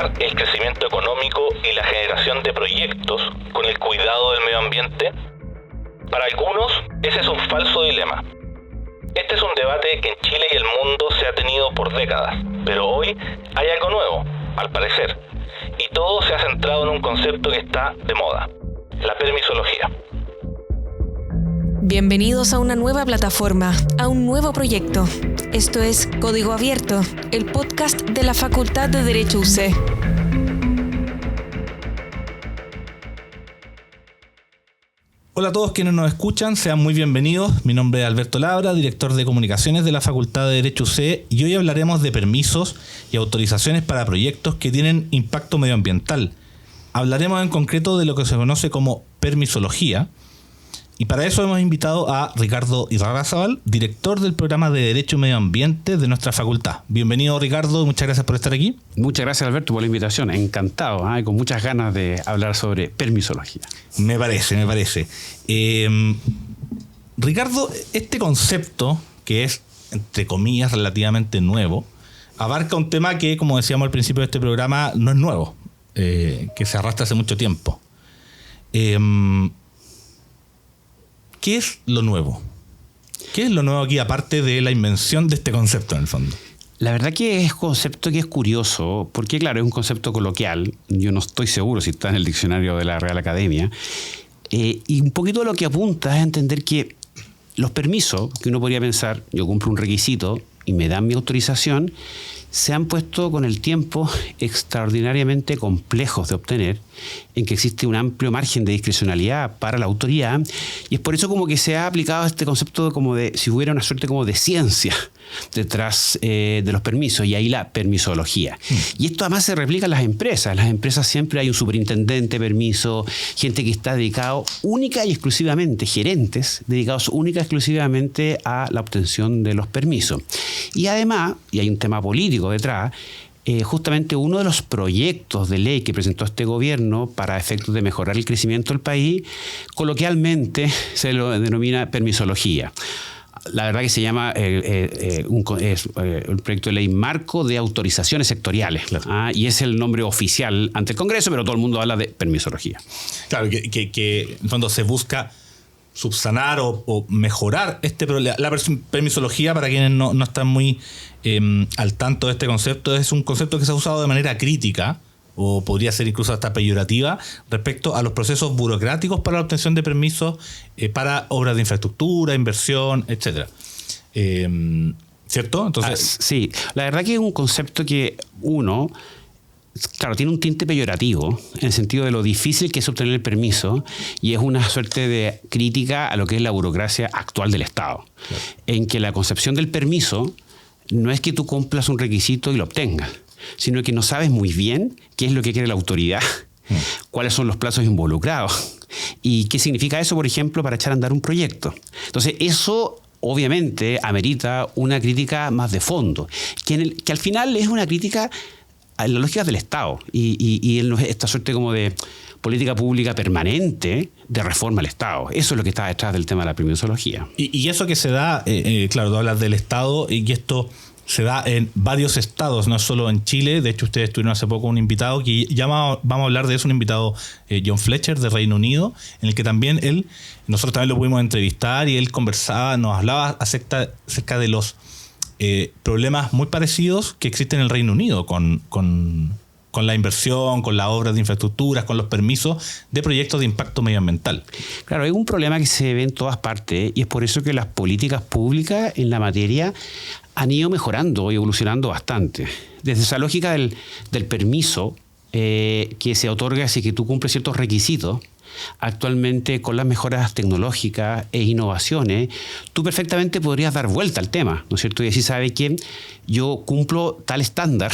vincular el crecimiento económico y la generación de proyectos con el cuidado del medio ambiente? Para algunos, ese es un falso dilema. Este es un debate que en Chile y el mundo se ha tenido por décadas, pero hoy hay algo nuevo, al parecer, y todo se ha centrado en un concepto que está de moda, la permisología. Bienvenidos a una nueva plataforma, a un nuevo proyecto. Esto es Código Abierto, el podcast de la Facultad de Derecho UC. Hola a todos quienes nos escuchan, sean muy bienvenidos. Mi nombre es Alberto Labra, director de comunicaciones de la Facultad de Derecho UC, y hoy hablaremos de permisos y autorizaciones para proyectos que tienen impacto medioambiental. Hablaremos en concreto de lo que se conoce como permisología, y para eso hemos invitado a Ricardo Irarrázaval, director del programa de Derecho y Medio Ambiente de nuestra facultad. Bienvenido, Ricardo, muchas gracias por estar aquí. Muchas gracias, Alberto, por la invitación. Encantado, con muchas ganas de hablar sobre permisología. Me parece. Ricardo, este concepto, que es, entre comillas, relativamente nuevo, abarca un tema que, como decíamos al principio de este programa, no es nuevo, que se arrastra hace mucho tiempo. ¿Qué es lo nuevo? ¿Qué es lo nuevo aquí, aparte de la invención de este concepto, en el fondo? La verdad que es un concepto que es curioso, porque claro, es un concepto coloquial. Yo no estoy seguro si está en el diccionario de la Real Academia. Y un poquito lo que apunta es a entender que los permisos, que uno podría pensar, yo cumplo un requisito y me dan mi autorización, se han puesto con el tiempo extraordinariamente complejos de obtener, en que existe un amplio margen de discrecionalidad para la autoridad, y es por eso como que se ha aplicado este concepto como de, si hubiera una suerte como de ciencia detrás de los permisos, y ahí la permisología. Y esto además se replica en las empresas. En las empresas siempre hay un superintendente de permiso, gente que está dedicado única y exclusivamente, gerentes dedicados única y exclusivamente a la obtención de los permisos. Y además, y hay un tema político detrás, justamente uno de los proyectos de ley que presentó este gobierno para efectos de mejorar el crecimiento del país, coloquialmente se lo denomina permisología. La verdad que se llama un proyecto de ley marco de autorizaciones sectoriales. Claro. Y es el nombre oficial ante el Congreso, pero todo el mundo habla de permisología. Claro, que en el fondo se busca subsanar o mejorar este problema. La permisología, para quienes no están muy al tanto de este concepto, es un concepto que se ha usado de manera crítica, o podría ser incluso hasta peyorativa, respecto a los procesos burocráticos para la obtención de permisos para obras de infraestructura, inversión, etcétera. ¿Cierto? Entonces, sí, la verdad que es un concepto que uno, claro, tiene un tinte peyorativo en el sentido de lo difícil que es obtener el permiso, y es una suerte de crítica a lo que es la burocracia actual del Estado, claro, en que la concepción del permiso no es que tú cumplas un requisito y lo obtengas, sino que no sabes muy bien qué es lo que quiere la autoridad, cuáles son los plazos involucrados y qué significa eso, por ejemplo, para echar a andar un proyecto. Entonces, eso obviamente amerita una crítica más de fondo, que al final es una crítica a la lógica del Estado y en esta suerte como de política pública permanente de reforma al Estado. Eso es lo que está detrás del tema de la permisología. Y eso que se da, claro, tú hablas del Estado, y esto se da en varios estados, no solo en Chile. De hecho, ustedes tuvieron hace poco un invitado que ya vamos a hablar de eso, un invitado, John Fletcher, de Reino Unido, en el que también nosotros también lo pudimos entrevistar, y él conversaba, nos hablaba acerca de los problemas muy parecidos que existen en el Reino Unido con la inversión, con las obras de infraestructuras, con los permisos de proyectos de impacto medioambiental. Claro, hay un problema que se ve en todas partes, y es por eso que las políticas públicas en la materia han ido mejorando y evolucionando bastante. Desde esa lógica del permiso que se otorga si que tú cumples ciertos requisitos, actualmente con las mejoras tecnológicas e innovaciones, tú perfectamente podrías dar vuelta al tema, ¿no es cierto? Y así sabe que yo cumplo tal estándar,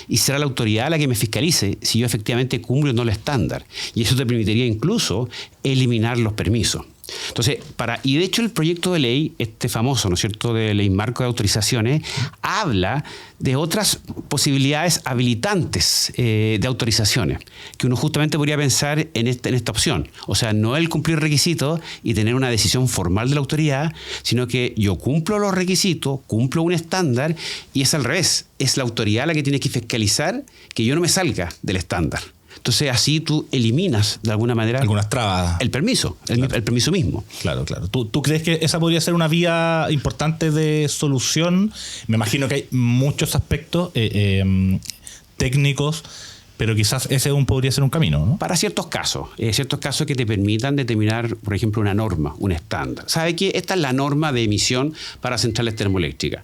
y será la autoridad la que me fiscalice si yo efectivamente cumplo o no el estándar. Y eso te permitiría incluso eliminar los permisos. Entonces, y de hecho el proyecto de ley, este famoso, ¿no es cierto?, de ley marco de autorizaciones, habla de otras posibilidades habilitantes de autorizaciones, que uno justamente podría pensar en esta opción. O sea, no el cumplir requisitos y tener una decisión formal de la autoridad, sino que yo cumplo los requisitos, cumplo un estándar, y es al revés. Es la autoridad la que tiene que fiscalizar que yo no me salga del estándar. Entonces, así tú eliminas, de alguna manera, algunas trabas. El permiso, Claro. el permiso mismo. Claro. ¿Tú crees que esa podría ser una vía importante de solución? Me imagino que hay muchos aspectos técnicos, pero quizás ese podría ser un camino, ¿no? Para ciertos casos que te permitan determinar, por ejemplo, una norma, un estándar. ¿Sabe qué? Esta es la norma de emisión para centrales termoeléctricas.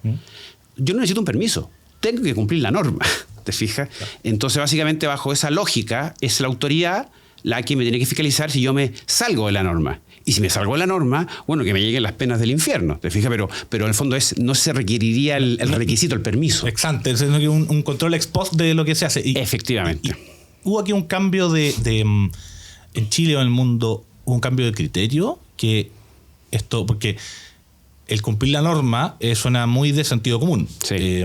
Yo no necesito un permiso, tengo que cumplir la norma. ¿Te fijas? Entonces, básicamente, bajo esa lógica, es la autoridad la que me tiene que fiscalizar si yo me salgo de la norma. Y si me salgo de la norma, bueno, que me lleguen las penas del infierno. ¿Te fijas? Pero en el fondo no se requeriría el requisito, el permiso. Ex ante, sino que un control ex post de lo que se hace. Efectivamente. Hubo aquí un cambio en Chile o en el mundo, un cambio de criterio, porque el cumplir la norma suena muy de sentido común. Sí.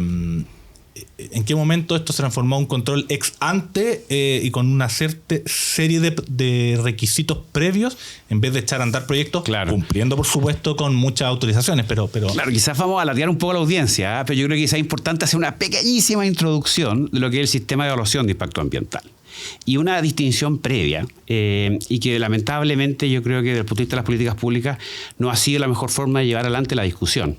¿En qué momento esto se transformó en un control ex ante y con una serie de requisitos previos en vez de echar a andar proyectos, claro, cumpliendo por supuesto con muchas autorizaciones? Pero claro, quizás vamos a alardear un poco a la audiencia, pero yo creo que quizás es importante hacer una pequeñísima introducción de lo que es el sistema de evaluación de impacto ambiental. Y una distinción previa, y que lamentablemente yo creo que desde el punto de vista de las políticas públicas no ha sido la mejor forma de llevar adelante la discusión.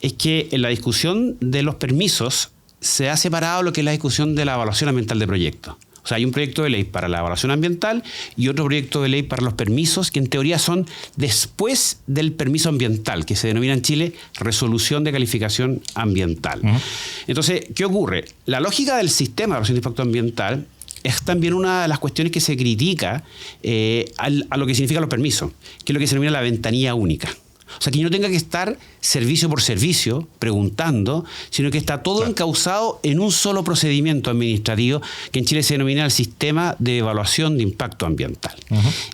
Es que en la discusión de los permisos se ha separado lo que es la discusión de la evaluación ambiental de proyectos. O sea, hay un proyecto de ley para la evaluación ambiental y otro proyecto de ley para los permisos, que en teoría son después del permiso ambiental, que se denomina en Chile resolución de calificación ambiental. Entonces, ¿qué ocurre? La lógica del sistema de evaluación de impacto ambiental es también una de las cuestiones que se critica a lo que significan los permisos, que es lo que se denomina la ventanilla única. O sea, que yo no tenga que estar servicio por servicio preguntando, sino que está todo encauzado en un solo procedimiento administrativo que en Chile se denomina el sistema de evaluación de impacto ambiental.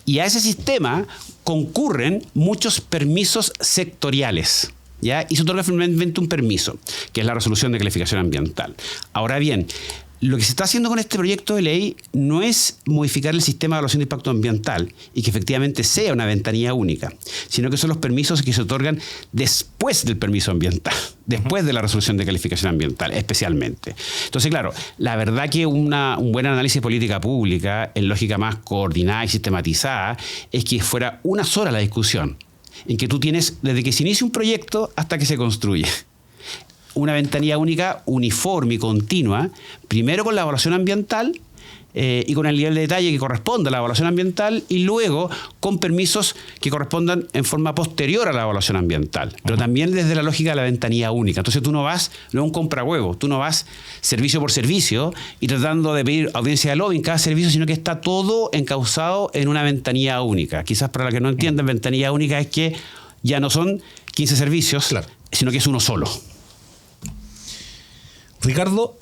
Y a ese sistema concurren muchos permisos sectoriales, ¿ya? Y se otorga finalmente un permiso, que es la resolución de calificación ambiental. Ahora bien, lo que se está haciendo con este proyecto de ley no es modificar el sistema de evaluación de impacto ambiental y que efectivamente sea una ventanilla única, sino que son los permisos que se otorgan después del permiso ambiental, después de la resolución de calificación ambiental, especialmente. Entonces, claro, la verdad que un buen análisis de política pública, en lógica más coordinada y sistematizada, es que fuera una sola la discusión, en que tú tienes desde que se inicia un proyecto hasta que se construye una ventanilla única, uniforme y continua, primero con la evaluación ambiental y con el nivel de detalle que corresponde a la evaluación ambiental, y luego con permisos que correspondan en forma posterior a la evaluación ambiental, pero también desde la lógica de la ventanilla única. Entonces tú no vas, no es un comprahuevo, tú no vas servicio por servicio y tratando de pedir audiencia de lobby en cada servicio, sino que está todo encauzado en una ventanilla única. Quizás para la que no entiendan, ventanilla única es que ya no son 15 servicios, claro, sino que es uno solo. Ricardo,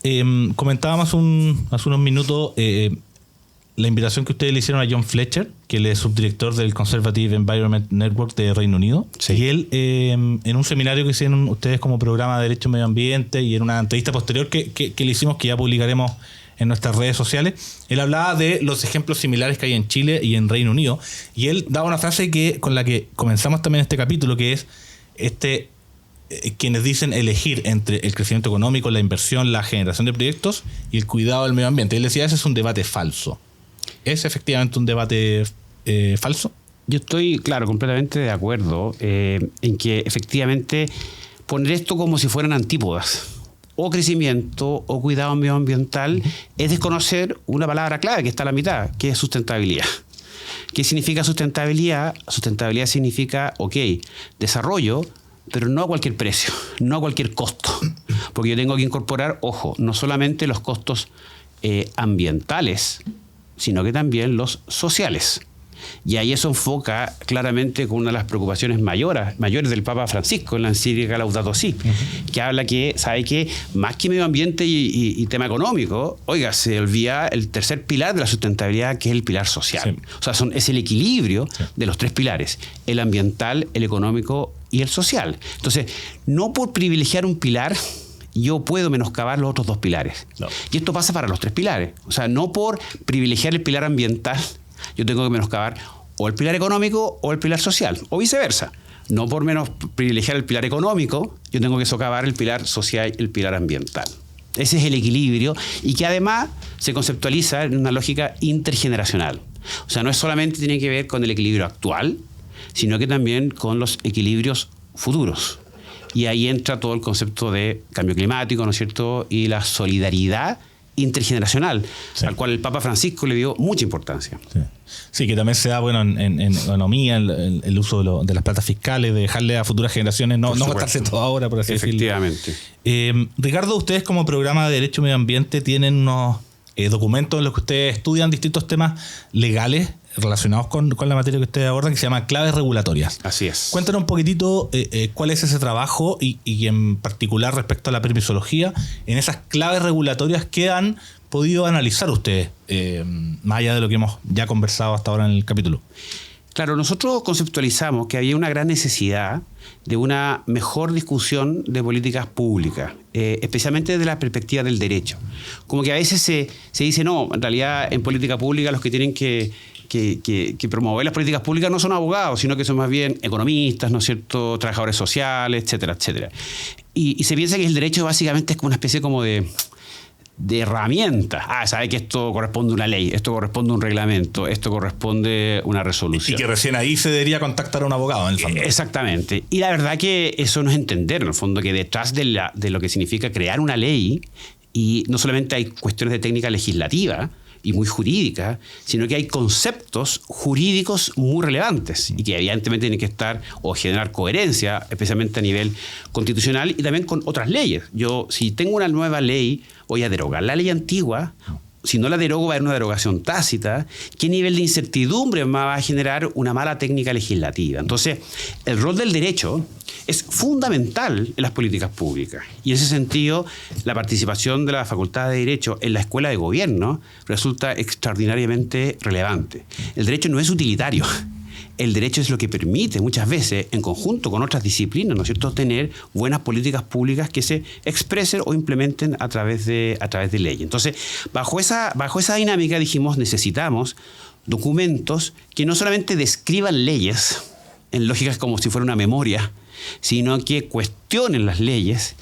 comentábamos hace unos minutos la invitación que ustedes le hicieron a John Fletcher, que él es subdirector del Conservative Environment Network de Reino Unido. Sí. Y él, en un seminario que hicieron ustedes como programa de Derecho y Medio Ambiente y en una entrevista posterior que le hicimos, que ya publicaremos en nuestras redes sociales, él hablaba de los ejemplos similares que hay en Chile y en Reino Unido. Y él daba una frase con la que comenzamos también este capítulo, que es quienes dicen elegir entre el crecimiento económico, la inversión, la generación de proyectos y el cuidado del medio ambiente. Él decía, ese es un debate falso. ¿Es efectivamente un debate falso? Yo estoy, claro, completamente de acuerdo en que efectivamente poner esto como si fueran antípodas, o crecimiento o cuidado medioambiental, es desconocer una palabra clave que está a la mitad, que es sustentabilidad. ¿Qué significa sustentabilidad? Sustentabilidad significa, desarrollo, pero no a cualquier precio, no a cualquier costo, porque yo tengo que incorporar, ojo, no solamente los costos ambientales, sino que también los sociales. Y ahí eso enfoca claramente con una de las preocupaciones mayores del Papa Francisco en la encíclica Laudato Si, que habla que, sabe que más que medio ambiente y tema económico, oiga, se olvida el tercer pilar de la sustentabilidad, que es el pilar social. Sí. O sea, es el equilibrio de los tres pilares, el ambiental, el económico y el social. Entonces, no por privilegiar un pilar, yo puedo menoscabar los otros dos pilares. No. Y esto pasa para los tres pilares. O sea, no por privilegiar el pilar ambiental, yo tengo que menoscabar o el pilar económico o el pilar social, o viceversa. No por menos privilegiar el pilar económico, yo tengo que socavar el pilar social y el pilar ambiental. Ese es el equilibrio, y que además se conceptualiza en una lógica intergeneracional. O sea, no es solamente tiene que ver con el equilibrio actual, sino que también con los equilibrios futuros. Y ahí entra todo el concepto de cambio climático, ¿no es cierto? Y la solidaridad intergeneracional, sí, al cual el Papa Francisco le dio mucha importancia. Sí, sí, que también se da, bueno, en economía, el uso de las platas fiscales, de dejarle a futuras generaciones, no gastarse todo ahora, por así decirlo. Efectivamente. Ricardo, ustedes como programa de Derecho y Medio Ambiente tienen unos documentos en los que ustedes estudian distintos temas legales relacionados con la materia que ustedes abordan, que se llama claves regulatorias. Así es. Cuéntanos un poquitito cuál es ese trabajo y en particular respecto a la permisología, en esas claves regulatorias que han podido analizar ustedes, más allá de lo que hemos ya conversado hasta ahora en el capítulo. Claro, nosotros conceptualizamos que había una gran necesidad de una mejor discusión de políticas públicas, especialmente desde la perspectiva del derecho. Como que a veces se dice, no, en realidad en política pública los que tienen que promover las políticas públicas no son abogados, sino que son más bien economistas, ¿no es cierto?, trabajadores sociales, etcétera, etcétera. Y se piensa que el derecho básicamente es como una especie como de herramientas. Sabe que esto corresponde a una ley, esto corresponde a un reglamento, esto corresponde a una resolución. Y que recién ahí se debería contactar a un abogado, en el fondo. Exactamente. Y la verdad que eso no es entender, en el fondo, que detrás de lo que significa crear una ley, y no solamente hay cuestiones de técnica legislativa y muy jurídica, sino que hay conceptos jurídicos muy relevantes y que evidentemente tienen que estar o generar coherencia, especialmente a nivel constitucional y también con otras leyes. Yo, si tengo una nueva ley, voy a derogar la ley antigua. Si no la derogo, va a haber una derogación tácita. ¿Qué nivel de incertidumbre va a generar una mala técnica legislativa? Entonces, el rol del derecho es fundamental en las políticas públicas. Y en ese sentido, la participación de la Facultad de Derecho en la Escuela de Gobierno resulta extraordinariamente relevante. El derecho no es utilitario. El derecho es lo que permite muchas veces, en conjunto con otras disciplinas, ¿no es cierto?, tener buenas políticas públicas que se expresen o implementen a través de leyes. Entonces, bajo esa dinámica dijimos, necesitamos documentos que no solamente describan leyes en lógicas como si fuera una memoria, sino que cuestionen las leyes,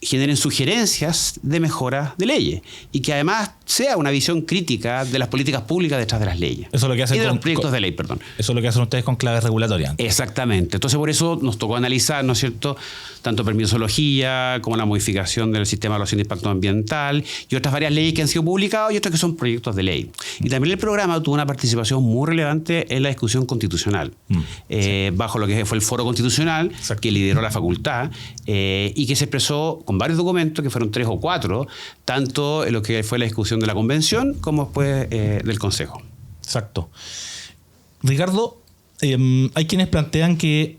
generen sugerencias de mejora de leyes y que además sea una visión crítica de las políticas públicas detrás de las leyes. Eso es lo que hacen y de los proyectos de ley, perdón. Eso es lo que hacen ustedes con claves regulatorias. Exactamente. Entonces, por eso nos tocó analizar, ¿no es cierto?, tanto permisología como la modificación del sistema de evaluación de impacto ambiental y otras varias leyes que han sido publicadas y otras que son proyectos de ley. Y también el programa tuvo una participación muy relevante en la discusión constitucional, bajo lo que fue el foro constitucional, exacto, que lideró la facultad y que se expresó con varios documentos, que fueron 3 o 4, tanto en lo que fue la discusión de la convención como después del Consejo. Exacto. Ricardo, hay quienes plantean que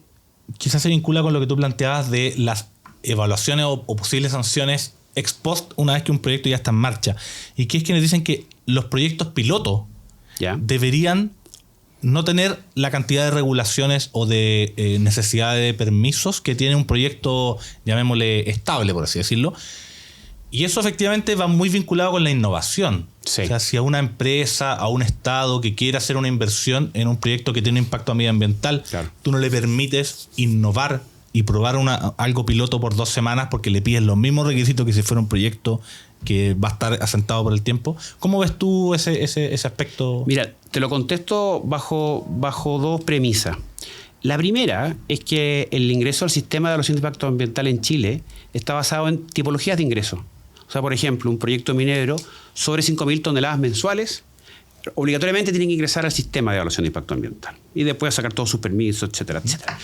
quizás se vincula con lo que tú planteabas de las evaluaciones o posibles sanciones ex post una vez que un proyecto ya está en marcha. Y que es quienes dicen que los proyectos piloto deberían no tener la cantidad de regulaciones o de necesidad de permisos que tiene un proyecto, llamémosle, estable, por así decirlo. Y eso efectivamente va muy vinculado con la innovación. Sí. O sea, si a una empresa, a un Estado que quiere hacer una inversión en un proyecto que tiene un impacto medioambiental, claro, tú no le permites innovar y probar algo piloto por 2 semanas porque le pides los mismos requisitos que si fuera un proyecto que va a estar asentado por el tiempo. ¿Cómo ves tú ese aspecto? Mira, te lo contesto bajo 2 premisas. La primera es que el ingreso al sistema de evaluación de impacto ambiental en Chile está basado en tipologías de ingreso. O sea, por ejemplo, un proyecto minero sobre 5.000 toneladas mensuales obligatoriamente tiene que ingresar al sistema de evaluación de impacto ambiental y después sacar todos sus permisos, etcétera, etcétera.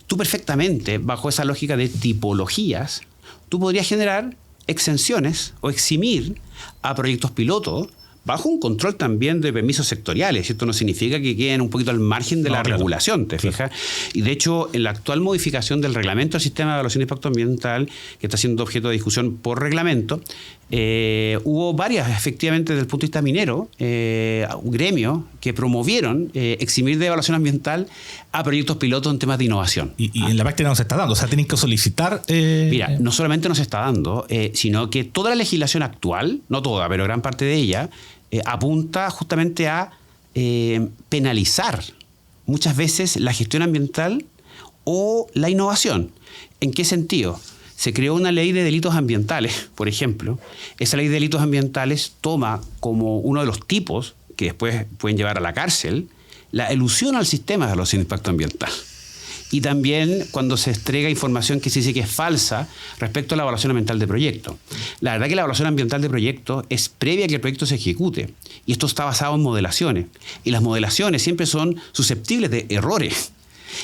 Tú perfectamente, bajo esa lógica de tipologías, tú podrías generar exenciones o eximir a proyectos pilotos bajo un control también de permisos sectoriales. Esto no significa que queden un poquito al margen de la regulación, ¿te fijas? Y de hecho, en la actual modificación del reglamento del sistema de evaluación de impacto ambiental, que está siendo objeto de discusión por reglamento, hubo varias, efectivamente, desde el punto de vista minero, gremios que promovieron eximir de evaluación ambiental a proyectos pilotos en temas de innovación. Y en la práctica no se está dando, o sea, tienen que solicitar... Mira, no solamente no se está dando, sino que toda la legislación actual, no toda, pero gran parte de ella, apunta justamente a penalizar muchas veces la gestión ambiental o la innovación. ¿En qué sentido? Se creó una ley de delitos ambientales, por ejemplo. Esa ley de delitos ambientales toma como uno de los tipos que después pueden llevar a la cárcel la elusión al sistema de evaluación de impacto ambiental. Y también cuando se entrega información que se dice que es falsa respecto a la evaluación ambiental de proyecto. La verdad que la evaluación ambiental de proyecto es previa a que el proyecto se ejecute. Y esto está basado en modelaciones. Y las modelaciones siempre son susceptibles de errores.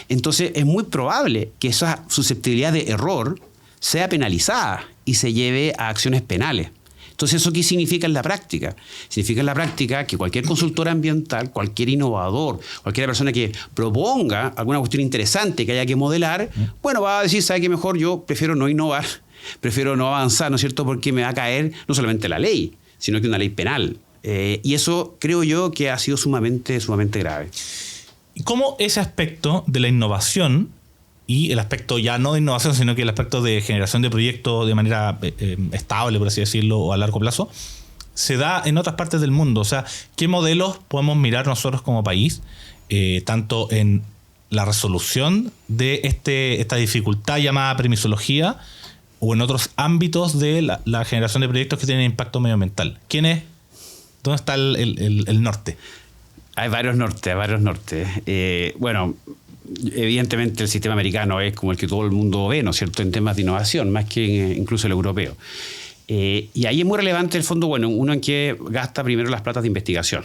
Entonces es muy probable que esa susceptibilidad de error sea penalizada y se lleve a acciones penales. Entonces, ¿eso qué significa en la práctica? Significa en la práctica que cualquier consultor ambiental, cualquier innovador, cualquier persona que proponga alguna cuestión interesante que haya que modelar, bueno, va a decir, ¿sabe qué? Mejor yo prefiero no innovar, prefiero no avanzar, ¿no es cierto? Porque me va a caer no solamente la ley, sino que una ley penal. Y eso creo yo que ha sido sumamente grave. ¿Y cómo ese aspecto de la innovación y el aspecto ya no de innovación, sino que el aspecto de generación de proyectos de manera estable, por así decirlo, o a largo plazo, se da en otras partes del mundo? O sea, ¿qué modelos podemos mirar nosotros como país, tanto en la resolución de esta dificultad llamada permisología o en otros ámbitos de la generación de proyectos que tienen impacto medioambiental? ¿Dónde está el norte? Hay varios nortes. Bueno, evidentemente el sistema americano es como el que todo el mundo ve, ¿no es cierto?, en temas de innovación, más que incluso el europeo. Y ahí es muy relevante el fondo, bueno, uno en que gasta primero las platas de investigación.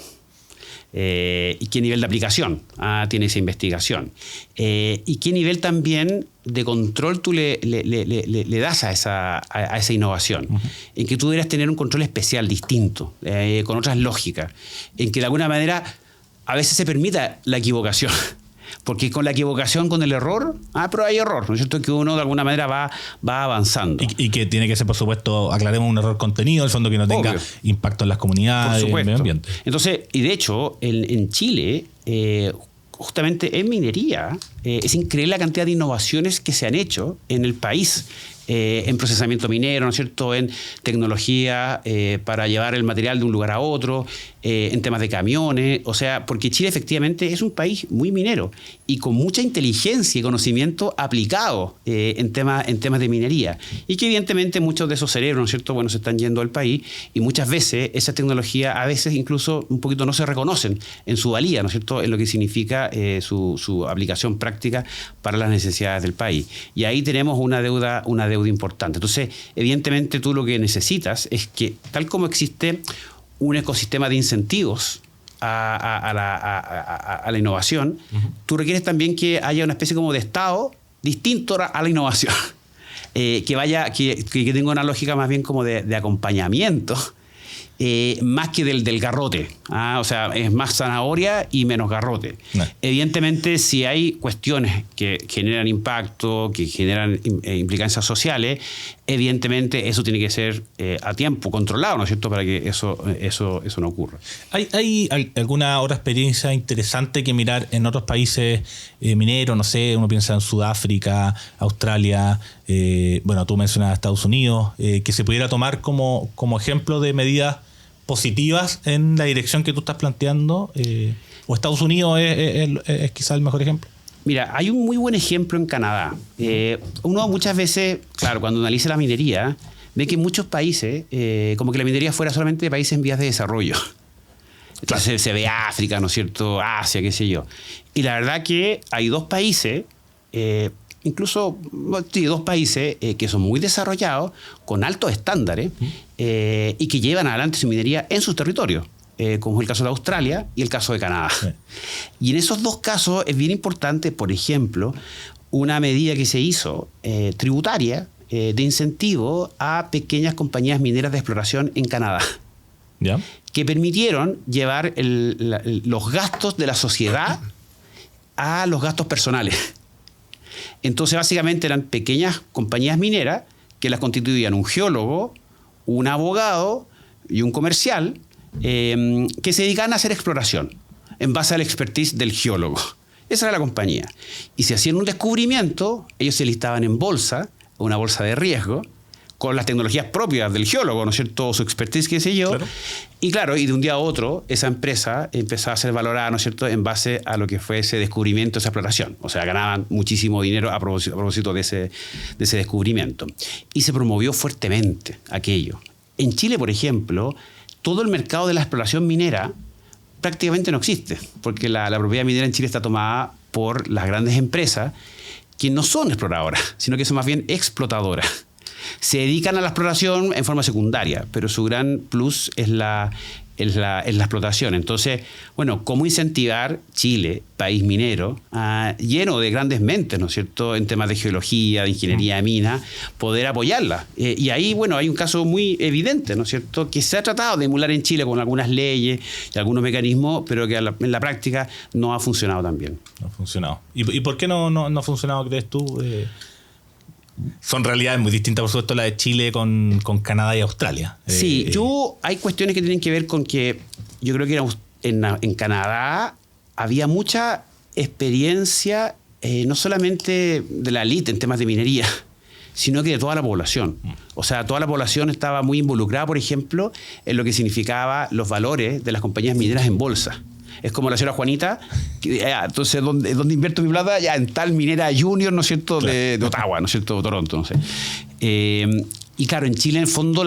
Y qué nivel de aplicación tiene esa investigación. Y qué nivel también de control tú le das a esa innovación. Uh-huh. En que tú deberías tener un control especial, distinto, con otras lógicas. En que de alguna manera a veces se permita la equivocación. Porque con la equivocación, con el error, pero hay error, ¿no es cierto? Que uno de alguna manera va avanzando. Y que tiene que ser, por supuesto, aclaremos, un error contenido, el fondo que no tenga impacto en las comunidades, en el medio ambiente. Entonces, y de hecho, en Chile, justamente en minería, es increíble la cantidad de innovaciones que se han hecho en el país. En procesamiento minero, ¿no es cierto?, en tecnología para llevar el material de un lugar a otro, en temas de camiones, o sea, porque Chile efectivamente es un país muy minero y con mucha inteligencia y conocimiento aplicado en temas de minería, y que evidentemente muchos de esos cerebros, ¿no es cierto?, bueno, se están yendo al país, y muchas veces esa tecnología a veces incluso un poquito no se reconocen en su valía, ¿no es cierto?, en lo que significa su aplicación práctica para las necesidades del país. Y ahí tenemos una deuda importante. Entonces, evidentemente tú lo que necesitas es que, tal como existe un ecosistema de incentivos a la innovación, uh-huh, tú requieres también que haya una especie como de Estado distinto a la innovación, que tenga una lógica más bien como de acompañamiento, más que del garrote. O sea, es más zanahoria y menos garrote. No. Evidentemente, si hay cuestiones que generan impacto, que generan implicancias sociales, evidentemente eso tiene que ser a tiempo controlado, ¿no es cierto?, para que eso no ocurra. ¿Hay alguna otra experiencia interesante que mirar en otros países mineros? No sé, uno piensa en Sudáfrica, Australia, bueno, tú mencionas Estados Unidos, que se pudiera tomar como ejemplo de medidas positivas en la dirección que tú estás planteando, o Estados Unidos es quizás el mejor ejemplo? Mira, hay un muy buen ejemplo en Canadá. Uno muchas veces, claro, cuando analiza la minería, ve que en muchos países, como que la minería fuera solamente de países en vías de desarrollo. Entonces se ve África, ¿no es cierto?, Asia, qué sé yo. Y la verdad que hay dos países, dos países que son muy desarrollados, con altos estándares, y que llevan adelante su minería en sus territorios, como es el caso de Australia y el caso de Canadá. Sí. Y en esos dos casos es bien importante, por ejemplo, una medida que se hizo tributaria de incentivo a pequeñas compañías mineras de exploración en Canadá. ¿Ya? que permitieron llevar los gastos de la sociedad a los gastos personales. Entonces, básicamente eran pequeñas compañías mineras que las constituían un geólogo, un abogado y un comercial que se dedicaban a hacer exploración en base al expertise del geólogo. Esa era la compañía. Y si hacían un descubrimiento, ellos se listaban en bolsa, una bolsa de riesgo, con las tecnologías propias del geólogo, ¿no es cierto?, su expertise, qué sé yo. Claro. Y claro, y de un día a otro, esa empresa empezaba a ser valorada, ¿no es cierto?, en base a lo que fue ese descubrimiento, esa exploración. O sea, ganaban muchísimo dinero a propósito de ese descubrimiento. Y se promovió fuertemente aquello. En Chile, por ejemplo, todo el mercado de la exploración minera prácticamente no existe, porque la propiedad minera en Chile está tomada por las grandes empresas que no son exploradoras, sino que son más bien explotadoras. Se dedican a la exploración en forma secundaria, pero su gran plus es la explotación. Entonces, bueno, ¿cómo incentivar Chile, país minero, lleno de grandes mentes, ¿no es cierto?, en temas de geología, de ingeniería de mina, poder apoyarla? Y ahí, bueno, hay un caso muy evidente, ¿no es cierto?, que se ha tratado de emular en Chile con algunas leyes y algunos mecanismos, pero que en la práctica no ha funcionado tan bien. No ha funcionado. ¿Y por qué no ha funcionado, crees tú? Son realidades muy distintas, por supuesto, la de Chile con Canadá y Australia. Sí, hay cuestiones que tienen que ver con que yo creo que en Canadá había mucha experiencia, no solamente de la élite en temas de minería, sino que de toda la población. O sea, toda la población estaba muy involucrada, por ejemplo, en lo que significaba los valores de las compañías mineras en bolsa. Es como la señora Juanita, entonces, ¿dónde invierto mi plata? Ya en tal minera junior, ¿no es cierto?, claro, de Ottawa, ¿no es cierto?, Toronto, no sé. Y claro, en Chile, en el fondo,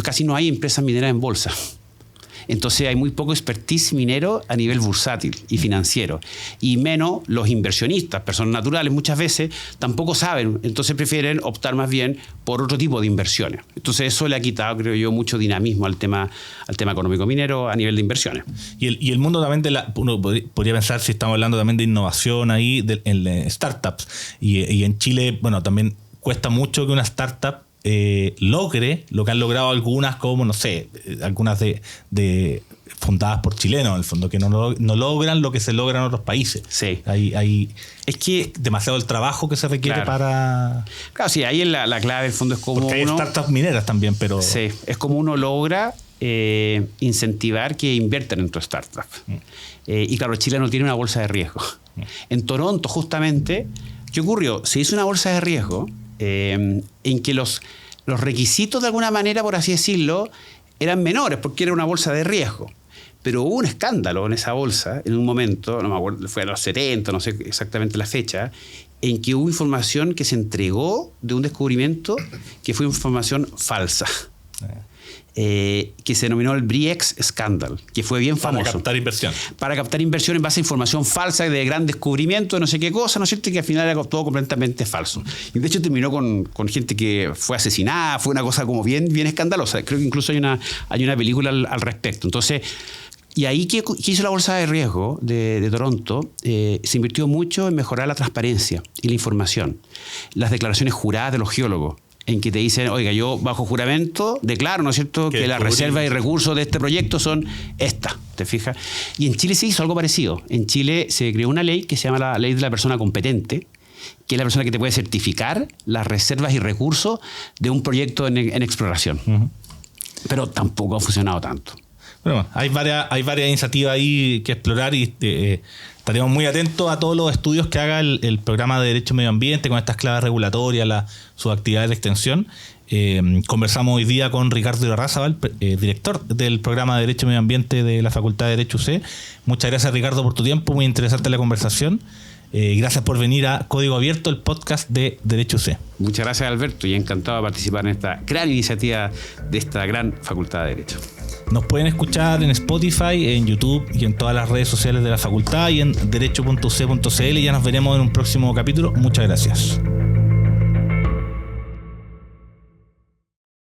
casi no hay empresas mineras en bolsa. Entonces hay muy poco expertise minero a nivel bursátil y financiero. Y menos los inversionistas, personas naturales muchas veces, tampoco saben. Entonces prefieren optar más bien por otro tipo de inversiones. Entonces eso le ha quitado, creo yo, mucho dinamismo al tema económico minero a nivel de inversiones. Y el mundo también, uno podría pensar, si estamos hablando también de innovación ahí, en startups. Y en Chile, bueno, también cuesta mucho que una startup logre lo que han logrado algunas, como, no sé, algunas de fundadas por chilenos, en el fondo, que no logran lo que se logra en otros países. Sí. Es que demasiado el trabajo que se requiere, claro, para... Claro, sí, ahí la clave, en el fondo, es como porque hay startups mineras también, pero... Sí, es como uno logra incentivar que inviertan en tu startup. Y claro, Chile no tiene una bolsa de riesgo. En Toronto, justamente, ¿qué ocurrió? Se hizo una bolsa de riesgo en que los requisitos, de alguna manera, por así decirlo, eran menores, porque era una bolsa de riesgo. Pero hubo un escándalo en esa bolsa, en un momento, no me acuerdo, fue a los 70, no sé exactamente la fecha, en que hubo información que se entregó de un descubrimiento que fue información falsa. Que se denominó el Bre-X Scandal, que fue bien famoso. Para captar inversión. Para captar inversión en base a información falsa de gran descubrimiento, de no sé qué cosa, ¿no es cierto? Y que al final era todo completamente falso. Y de hecho terminó con gente que fue asesinada, fue una cosa como bien escandalosa. Creo que incluso hay una película al respecto. Entonces, y ahí, ¿qué hizo la bolsa de riesgo de Toronto? Se invirtió mucho en mejorar la transparencia y la información. Las declaraciones juradas de los geólogos, en que te dicen, oiga, yo bajo juramento declaro, ¿no es cierto?, que las reservas y recursos de este proyecto son estas, ¿te fijas? Y en Chile se hizo algo parecido. En Chile se creó una ley que se llama la ley de la persona competente, que es la persona que te puede certificar las reservas y recursos de un proyecto en exploración. Uh-huh. Pero tampoco ha funcionado tanto. Bueno, hay varias iniciativas ahí que explorar y estaremos muy atentos a todos los estudios que haga el programa de Derecho Medio Ambiente con estas claves regulatorias, sus actividades de extensión. Conversamos hoy día con Ricardo Irarrázaval, director del programa de Derecho Medio Ambiente de la Facultad de Derecho UC. Muchas gracias, Ricardo, por tu tiempo, muy interesante la conversación. Gracias por venir a Código Abierto, el podcast de Derecho UC. Muchas gracias, Alberto, y encantado de participar en esta gran iniciativa de esta gran Facultad de Derecho. Nos pueden escuchar en Spotify, en YouTube y en todas las redes sociales de la facultad y en derecho.uc.cl. Ya nos veremos en un próximo capítulo. Muchas gracias.